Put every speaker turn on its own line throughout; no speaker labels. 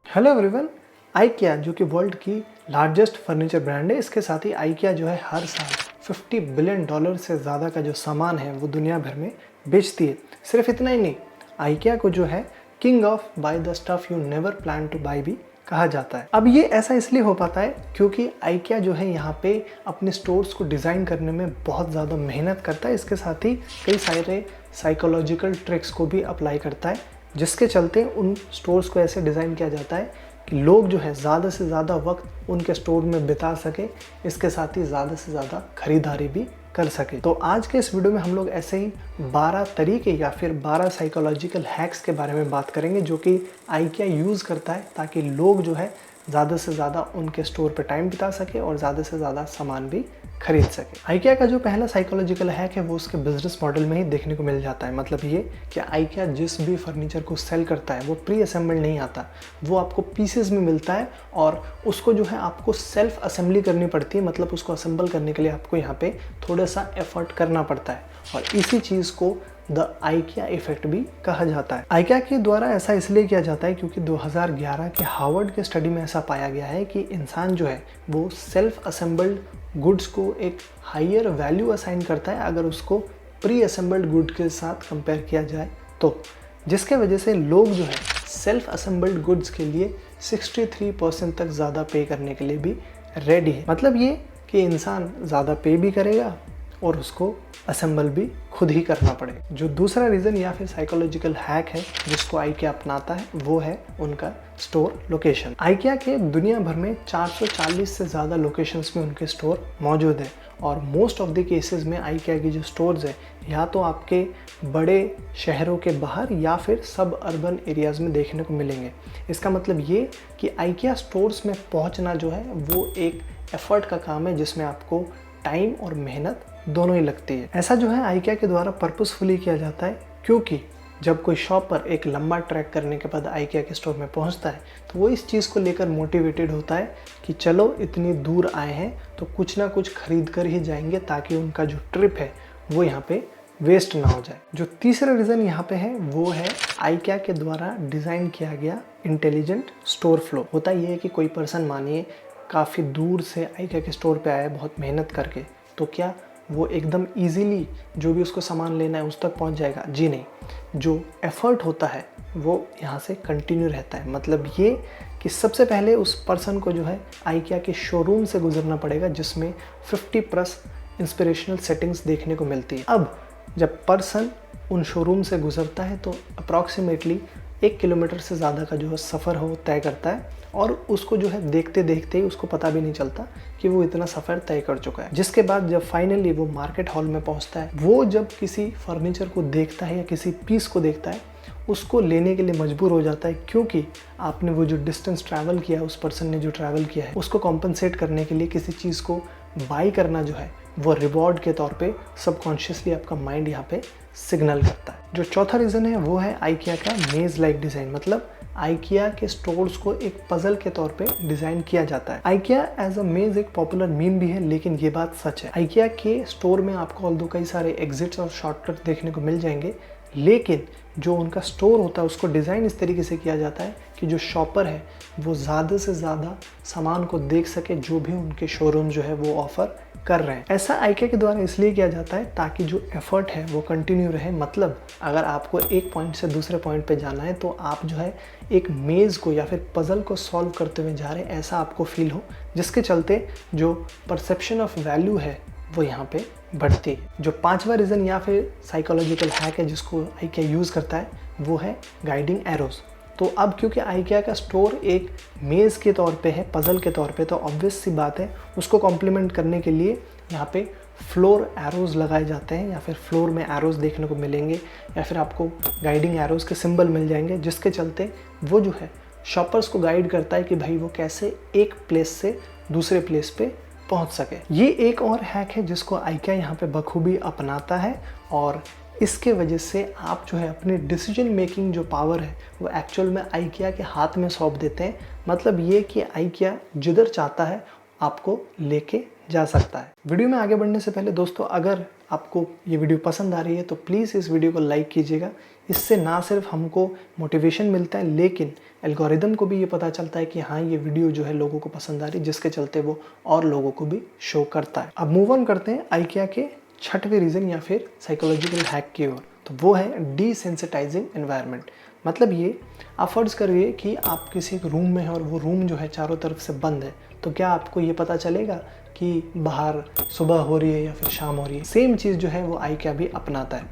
Hello everyone. IKEA जो कि world की लार्जेस्ट फर्नीचर ब्रांड है, इसके साथ ही आइकिया जो है हर साल $50 बिलियन से ज़्यादा का जो सामान है वो दुनिया भर में बेचती है। सिर्फ इतना ही नहीं, आइकिया को जो है king of buy the stuff you never plan to buy भी कहा जाता है। अब ये ऐसा इसलिए हो पाता है क्योंकि आइकिया जो है यहाँ पे अपने स्टोर्स को डिज़ाइन करने में बहुत ज़्यादा मेहनत करता है। इसके साथ ही कई सारे साइकोलॉजिकल ट्रिक्स को भी अप्लाई करता है, जिसके चलते उन स्टोर्स को ऐसे डिज़ाइन किया जाता है कि लोग जो है ज़्यादा से ज़्यादा वक्त उनके स्टोर में बिता सके, इसके साथ ही ज़्यादा से ज़्यादा खरीदारी भी कर सके। तो आज के इस वीडियो में हम लोग ऐसे ही 12 तरीके या फिर 12 साइकोलॉजिकल हैक्स के बारे में बात करेंगे जो कि आइकिया यूज़ करता है ताकि लोग जो है ज़्यादा से ज़्यादा उनके स्टोर पर टाइम बिता सके और ज़्यादा से ज़्यादा सामान भी खरीद सके। आइकिया का जो पहला साइकोलॉजिकल हैक है वो उसके बिजनेस मॉडल में ही देखने को मिल जाता है। मतलब ये कि आइकिया जिस भी फर्नीचर को सेल करता है वो प्री असेंबल्ड नहीं आता, वो आपको पीसेस में मिलता है और उसको जो है आपको सेल्फ असेंबली करनी पड़ती है। मतलब उसको असेंबल करने के लिए आपको यहाँ पे थोड़ा सा एफर्ट करना पड़ता है और इसी चीज़ को द आइकिया इफेक्ट भी कहा जाता है। आइकिया के द्वारा ऐसा इसलिए किया जाता है क्योंकि 2011 के हार्वर्ड के स्टडी में ऐसा पाया गया है कि इंसान जो है वो सेल्फ असेंबल्ड गुड्स को एक हायर वैल्यू असाइन करता है अगर उसको प्री असेंबल्ड गुड के साथ कंपेयर किया जाए तो, जिसके वजह से लोग जो है सेल्फ असेंबल्ड गुड्स के लिए 63% तक ज़्यादा पे करने के लिए भी रेडी है। मतलब ये कि इंसान ज़्यादा पे भी करेगा और उसको असेंबल भी खुद ही करना पड़ेगा। जो दूसरा रीज़न या फिर साइकोलॉजिकल हैक है जिसको आइकिया अपनाता है वो है उनका स्टोर लोकेशन। आइकिया के दुनिया भर में 440 से ज़्यादा लोकेशंस में उनके स्टोर मौजूद है और मोस्ट ऑफ द केसेस में आइकिया की जो स्टोर्स है या तो आपके बड़े शहरों के बाहर या फिर सब अर्बन एरियाज़ में देखने को मिलेंगे। इसका मतलब ये कि आइकिया स्टोर्स में पहुंचना जो है वो एक एफर्ट का काम है जिसमें आपको टाइम और मेहनत दोनों ही लगती है। ऐसा जो है आइकिया के द्वारा पर्पसफुली किया जाता है क्योंकि जब कोई शॉपर एक लंबा ट्रैक करने के बाद आइकिया के स्टोर में पहुंचता है तो वो इस चीज़ को लेकर मोटिवेटेड होता है कि चलो इतनी दूर आए हैं तो कुछ ना कुछ खरीद कर ही जाएंगे ताकि उनका जो ट्रिप है वो यहाँ पे वेस्ट ना हो जाए। जो तीसरा रीज़न यहाँ पे है वो है आइकिया के द्वारा डिज़ाइन किया गया इंटेलिजेंट स्टोर फ्लो। होता ये है कि कोई पर्सन मानिए काफ़ी दूर से आइकिया के स्टोर पे आया बहुत मेहनत करके, तो क्या वो एकदम इजीली जो भी उसको सामान लेना है उस तक पहुंच जाएगा? जी नहीं, जो एफर्ट होता है वो यहाँ से कंटिन्यू रहता है। मतलब ये कि सबसे पहले उस पर्सन को जो है आइकिया के शोरूम से गुजरना पड़ेगा जिसमें 50+ इंस्पिरेशनल सेटिंग्स देखने को मिलती है। अब जब पर्सन उन शोरूम से गुजरता है तो अप्रॉक्सीमेटली 1 किलोमीटर से ज़्यादा का जो है सफ़र हो तय करता है और उसको जो है देखते देखते ही उसको पता भी नहीं चलता कि वो इतना सफ़र तय कर चुका है। जिसके बाद जब फाइनली वो मार्केट हॉल में पहुंचता है, वो जब किसी फर्नीचर को देखता है या किसी पीस को देखता है उसको लेने के लिए मजबूर हो जाता है क्योंकि आपने वो जो डिस्टेंस ट्रैवल किया है, उस पर्सन ने जो ट्रैवल किया है उसको कॉम्पनसेट करने के लिए किसी चीज़ को बाई करना जो है वो रिवॉर्ड के तौर पे सबकॉन्शियसली आपका माइंड यहाँ पे सिग्नल करता है। जो चौथा रीज़न है वो है आइकिया का मेज लाइक डिज़ाइन। मतलब आइकिया के स्टोर्स को एक पजल के तौर पे डिज़ाइन किया जाता है। आइकिया एज अ मेज एक पॉपुलर मीम भी है, लेकिन ये बात सच है। आइकिया के स्टोर में आपको ऑल्दो कई सारे एग्जिट्स और शॉर्टकट देखने को मिल जाएंगे, लेकिन जो उनका स्टोर होता है उसको डिज़ाइन इस तरीके से किया जाता है कि जो शॉपर है वो ज़्यादा से ज़्यादा सामान को देख सके जो भी उनके शोरूम जो है वो ऑफ़र कर रहे हैं। ऐसा आइकिया के द्वारा इसलिए किया जाता है ताकि जो एफर्ट है वो कंटिन्यू रहे। मतलब अगर आपको एक पॉइंट से दूसरे पॉइंट पे जाना है तो आप जो है एक मेज़ को या फिर पज़ल को सॉल्व करते हुए जा रहे हैं, ऐसा आपको फील हो, जिसके चलते जो परसेप्शन ऑफ वैल्यू है वो यहाँ पे बढ़ती है। जो पांचवा रीज़न या फिर साइकोलॉजिकल हैक है जिसको आइकिया यूज़ करता है वो है गाइडिंग एरोज। तो अब क्योंकि आइकिया का स्टोर एक मेज़ के तौर पे है, पज़ल के तौर पे, तो ऑब्वियस सी बात है उसको कॉम्प्लीमेंट करने के लिए यहाँ पे फ्लोर एरोज लगाए जाते हैं या फिर फ्लोर में एरोज देखने को मिलेंगे या फिर आपको गाइडिंग एरोज के सिंबल मिल जाएंगे, जिसके चलते वो जो है शॉपर्स को गाइड करता है कि भाई वो कैसे एक प्लेस से दूसरे प्लेस पे पहुंच सके। ये एक और हैक है जिसको आइकिया यहाँ पे बखूबी अपनाता है और इसके वजह से आप जो है अपने डिसीजन मेकिंग जो पावर है वो एक्चुअल में आइकिया के हाथ में सौंप देते हैं। मतलब ये कि आइकिया जिधर चाहता है आपको लेके जा सकता है। वीडियो में आगे बढ़ने से पहले दोस्तों, अगर आपको ये वीडियो पसंद आ रही है तो प्लीज़ इस वीडियो को लाइक कीजिएगा। इससे ना सिर्फ हमको मोटिवेशन मिलता है, लेकिन एल्गोरिदम को भी ये पता चलता है कि हाँ, ये वीडियो जो है लोगों को पसंद आ रही है, जिसके चलते वो और लोगों को भी शो करता है। अब मूव ऑन करते हैं IKEA के छठवें रीज़न या फिर साइकोलॉजिकल हैक की ओर। तो वो है डिसेंसिटाइजिंग एनवायरनमेंट। मतलब ये, आप फर्ज करिए कि आप किसी एक रूम में हैं और वो रूम जो है चारों तरफ से बंद है, तो क्या आपको ये पता चलेगा कि बाहर सुबह हो रही है या फिर शाम हो रही है? सेम चीज़ जो है वो IKEA भी अपनाता है।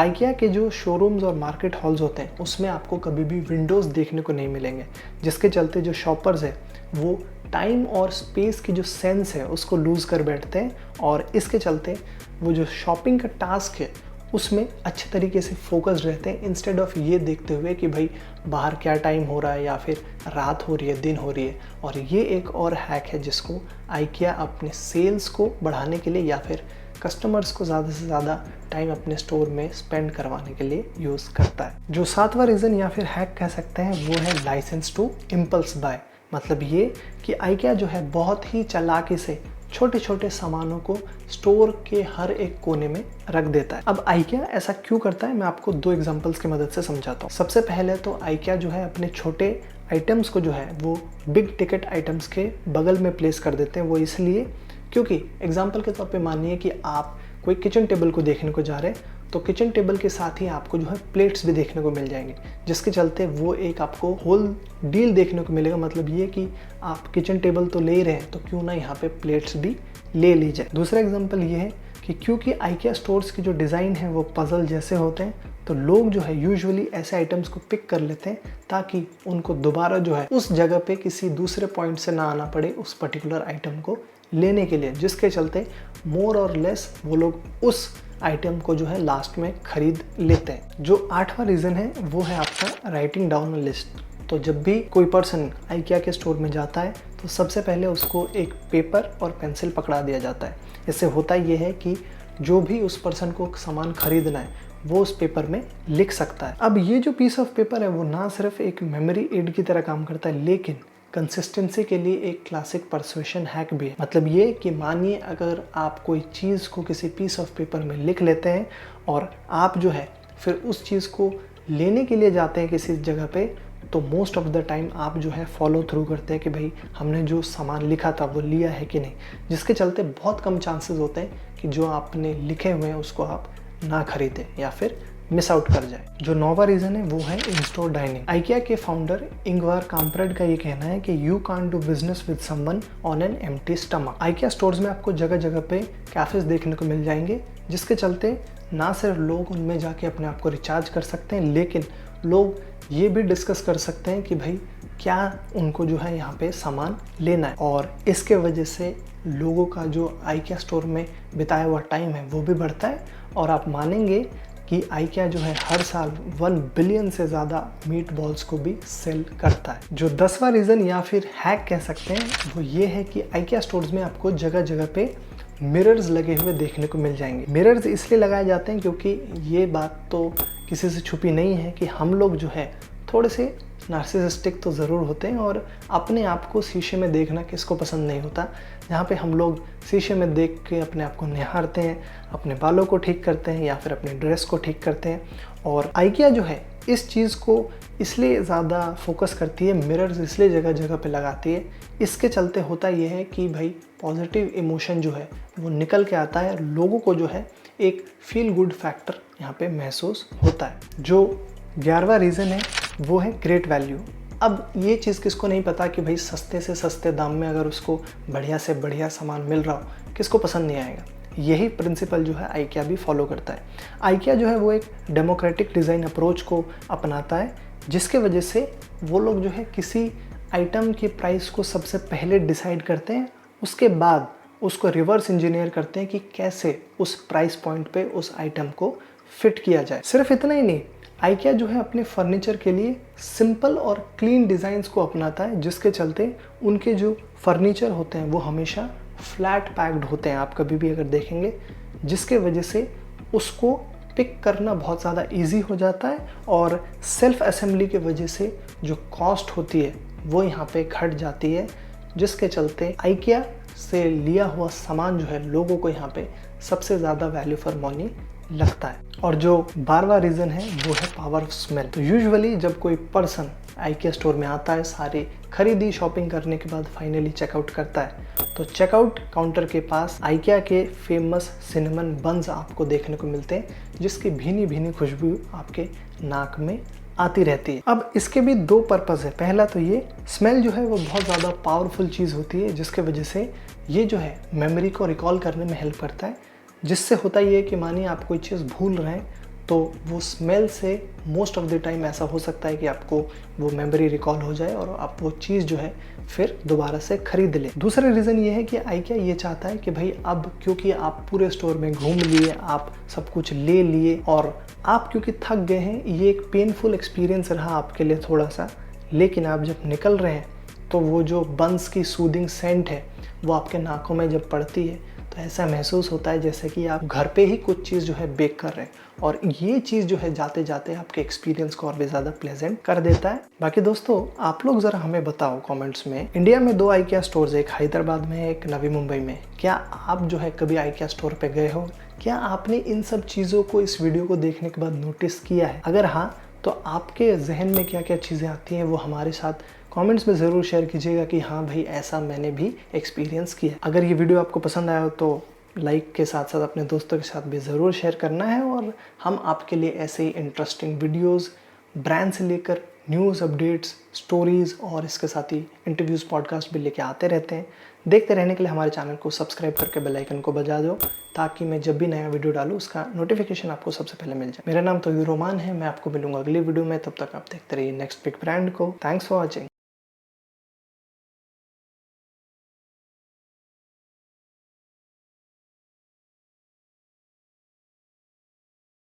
IKEA के जो शोरूम्स और मार्केट हॉल्स होते हैं उसमें आपको कभी भी विंडोज़ देखने को नहीं मिलेंगे, जिसके चलते जो शॉपर्स है वो टाइम और स्पेस की जो सेंस है उसको लूज़ कर बैठते हैं, और इसके चलते वो जो शॉपिंग का टास्क है उसमें अच्छे तरीके से फोकस रहते हैं, इंस्टेड ऑफ ये देखते हुए कि भाई बाहर क्या टाइम हो रहा है या फिर रात हो रही है, दिन हो रही है। और ये एक और हैक है जिसको IKEA अपने सेल्स को बढ़ाने के लिए या फिर कस्टमर्स को ज़्यादा से ज़्यादा टाइम अपने स्टोर में स्पेंड करवाने के लिए यूज़ करता है। जो सातवां रीज़न या फिर हैक कह सकते हैं वो है लाइसेंस टू इम्पल्स बाय। मतलब ये कि IKEA जो है बहुत ही चालाकी से छोटे छोटे सामानों को स्टोर के हर एक कोने में रख देता है। अब IKEA ऐसा क्यों करता है, मैं आपको 2 एग्जांपल्स की मदद से समझाता हूँ। सबसे पहले तो IKEA जो है अपने छोटे आइटम्स को जो है वो बिग टिकट आइटम्स के बगल में प्लेस कर देते हैं। वो इसलिए क्योंकि एग्जांपल के तौर पे मानिए कि आप कोई किचन टेबल को देखने को जा रहे हैं, तो किचन टेबल के साथ ही आपको जो है प्लेट्स भी देखने को मिल जाएंगे, जिसके चलते वो एक आपको होल डील देखने को मिलेगा। मतलब ये कि आप किचन टेबल तो ले रहे हैं, तो क्यों ना यहाँ पे प्लेट्स भी ले ली जाए। दूसरा एग्जांपल ये है कि क्योंकि IKEA स्टोर्स की जो डिज़ाइन है वो पजल जैसे होते हैं, तो लोग जो है यूजुअली ऐसे आइटम्स को पिक कर लेते हैं ताकि उनको दोबारा जो है उस जगह पे किसी दूसरे पॉइंट से ना आना पड़े उस पर्टिकुलर आइटम को लेने के लिए, जिसके चलते मोर और लेस वो लोग उस आइटम को जो है लास्ट में खरीद लेते हैं। जो 8वां रीज़न है वो है आपका राइटिंग डाउन लिस्ट। तो जब भी कोई पर्सन IKEA के स्टोर में जाता है तो सबसे पहले उसको एक पेपर और पेंसिल पकड़ा दिया जाता है। इससे होता ये है कि जो भी उस पर्सन को सामान खरीदना है वो उस पेपर में लिख सकता है। अब ये जो पीस ऑफ पेपर है वो ना सिर्फ एक मेमोरी एड की तरह काम करता है, लेकिन कंसिस्टेंसी के लिए एक क्लासिक परसुएशन हैक भी है। मतलब ये कि मानिए अगर आप कोई चीज़ को किसी पीस ऑफ पेपर में लिख लेते हैं और आप जो है फिर उस चीज़ को लेने के लिए जाते हैं किसी जगह पे, तो मोस्ट ऑफ द टाइम आप जो है फॉलो थ्रू करते हैं कि भाई हमने जो सामान लिखा था वो लिया है कि नहीं, जिसके चलते बहुत कम चांसेस होते हैं कि जो आपने लिखे हुए हैं उसको आप ना खरीदें या फिर मिस आउट कर जाए। जो 9वां रीज़न है वो है इन स्टोर डाइनिंग। IKEA के फाउंडर इंगवार काम्प्रेड का ये कहना है कि you can't do business with someone on an empty stomach. IKEA stores में आपको जगह जगह पे कैफेज देखने को मिल जाएंगे, जिसके चलते ना सिर्फ लोग उनमें जाके अपने आप को रिचार्ज कर सकते हैं, लेकिन लोग ये भी डिस्कस कर सकते हैं कि भाई क्या उनको जो है यहाँ पे सामान लेना है। और इसके वजह से लोगों का जो IKEA स्टोर में बिताया हुआ टाइम है वो भी बढ़ता है। और आप मानेंगे कि IKEA जो है हर साल 1 बिलियन से ज़्यादा मीट बॉल्स को भी सेल करता है। जो 10वां रीज़न या फिर हैक कह सकते हैं वो ये है कि IKEA स्टोर्स में आपको जगह जगह पे मिरर्स लगे हुए देखने को मिल जाएंगे। मिरर्स इसलिए लगाए जाते हैं क्योंकि ये बात तो किसी से छुपी नहीं है कि हम लोग जो है थोड़े से नार्सिसिस्टिक तो ज़रूर होते हैं, और अपने आप को शीशे में देखना किसको पसंद नहीं होता। जहाँ पे हम लोग शीशे में देख के अपने आप को निहारते हैं, अपने बालों को ठीक करते हैं या फिर अपने ड्रेस को ठीक करते हैं। और IKEA जो है इस चीज़ को इसलिए ज़्यादा फोकस करती है, मिरर्स इसलिए जगह जगह पे लगाती है। इसके चलते होता ये है कि भाई पॉजिटिव इमोशन जो है वो निकल के आता है, लोगों को जो है एक फील गुड फैक्टर यहाँ पे महसूस होता है। जो 11वां रीज़न है वो है ग्रेट वैल्यू। अब ये चीज़ किसको नहीं पता कि भाई सस्ते से सस्ते दाम में अगर उसको बढ़िया से बढ़िया सामान मिल रहा हो, किसको पसंद नहीं आएगा। यही प्रिंसिपल जो है IKEA भी फॉलो करता है। IKEA जो है वो एक डेमोक्रेटिक डिज़ाइन अप्रोच को अपनाता है, जिसके वजह से वो लोग जो है किसी आइटम के प्राइस को सबसे पहले डिसाइड करते हैं, उसके बाद उसको रिवर्स इंजीनियर करते हैं कि कैसे उस प्राइस पॉइंट पे उस आइटम को फिट किया जाए। सिर्फ इतना ही नहीं, IKEA जो है अपने फर्नीचर के लिए सिंपल और क्लीन डिज़ाइंस को अपनाता है, जिसके चलते उनके जो फर्नीचर होते हैं वो हमेशा फ्लैट पैक्ड होते हैं, आप कभी भी अगर देखेंगे, जिसके वजह से उसको पिक करना बहुत ज़्यादा इजी हो जाता है। और सेल्फ असेंबली के वजह से जो कॉस्ट होती है वो यहाँ पे घट जाती है, जिसके चलते IKEA से लिया हुआ सामान जो है लोगों को यहाँ पे सबसे ज़्यादा वैल्यू फॉर मनी लगता है। और जो 12वां रीज़न है वो है पावर ऑफ स्मेल। तो यूजुअली जब कोई पर्सन आइकिया स्टोर में आता है, सारी खरीदी शॉपिंग करने के बाद फाइनली चेकआउट करता है, तो चेकआउट काउंटर के पास आइकिया के फेमस सिनेमन बन्स आपको देखने को मिलते हैं, जिसकी भीनी भीनी खुशबू आपके नाक में आती रहती है। अब इसके भी दो पर्पज़ है। पहला तो ये स्मेल जो है वो बहुत ज़्यादा पावरफुल चीज़ होती है, जिसके वजह से ये जो है मेमोरी को रिकॉल करने में हेल्प करता है। जिससे होता ये है कि मानिए आप कोई चीज़ भूल रहे हैं, तो वो स्मेल से मोस्ट ऑफ द टाइम ऐसा हो सकता है कि आपको वो मेमोरी रिकॉल हो जाए और आप वो चीज़ जो है फिर दोबारा से खरीद लें। दूसरा रीज़न ये है कि आइकिया ये चाहता है कि भाई अब क्योंकि आप पूरे स्टोर में घूम लिए, आप सब कुछ ले लिए और आप क्योंकि थक गए हैं, ये एक पेनफुल एक्सपीरियंस रहा आपके लिए थोड़ा सा, लेकिन आप जब निकल रहे हैं तो वो जो बंस की सूदिंग सेंट है वो आपके नाकों में जब पड़ती है तो ऐसा महसूस होता है जैसे कि आप घर पे ही कुछ चीज़ जो है बेक कर रहे हैं, और ये चीज़ जो है जाते जाते आपके एक्सपीरियंस को और भी ज़्यादा प्लेजेंट कर देता है। बाकी दोस्तों आप लोग ज़रा हमें बताओ कमेंट्स में, इंडिया में 2 आइकिया स्टोर्स, एक हैदराबाद में, एक नवी मुंबई में, क्या आप जो है कभी आइकिया स्टोर पे गए हो? क्या आपने इन सब चीज़ों को इस वीडियो को देखने के बाद नोटिस किया है? अगर हाँ, तो आपके जहन में क्या क्या चीज़ें आती हैं वो हमारे साथ कमेंट्स में ज़रूर शेयर कीजिएगा कि हाँ भाई ऐसा मैंने भी एक्सपीरियंस किया। अगर ये वीडियो आपको पसंद आया हो तो लाइक के साथ साथ अपने दोस्तों के साथ भी ज़रूर शेयर करना है, और हम आपके लिए ऐसे ही इंटरेस्टिंग वीडियोस, ब्रांड से लेकर न्यूज़ अपडेट्स, स्टोरीज़ और इसके साथ ही इंटरव्यूज़, पॉडकास्ट भी लेके आते रहते हैं। देखते रहने के लिए हमारे चैनल को सब्सक्राइब करके बेल आइकन को बजा दो, ताकि मैं जब भी नया वीडियो डालूँ उसका नोटिफिकेशन आपको सबसे पहले मिल जाए। मेरा नाम तो रोमान है, मैं आपको मिलूंगा अगली वीडियो में। तब तक आप देखते रहिए नेक्स्ट बिग ब्रांड को। Thanks for watching.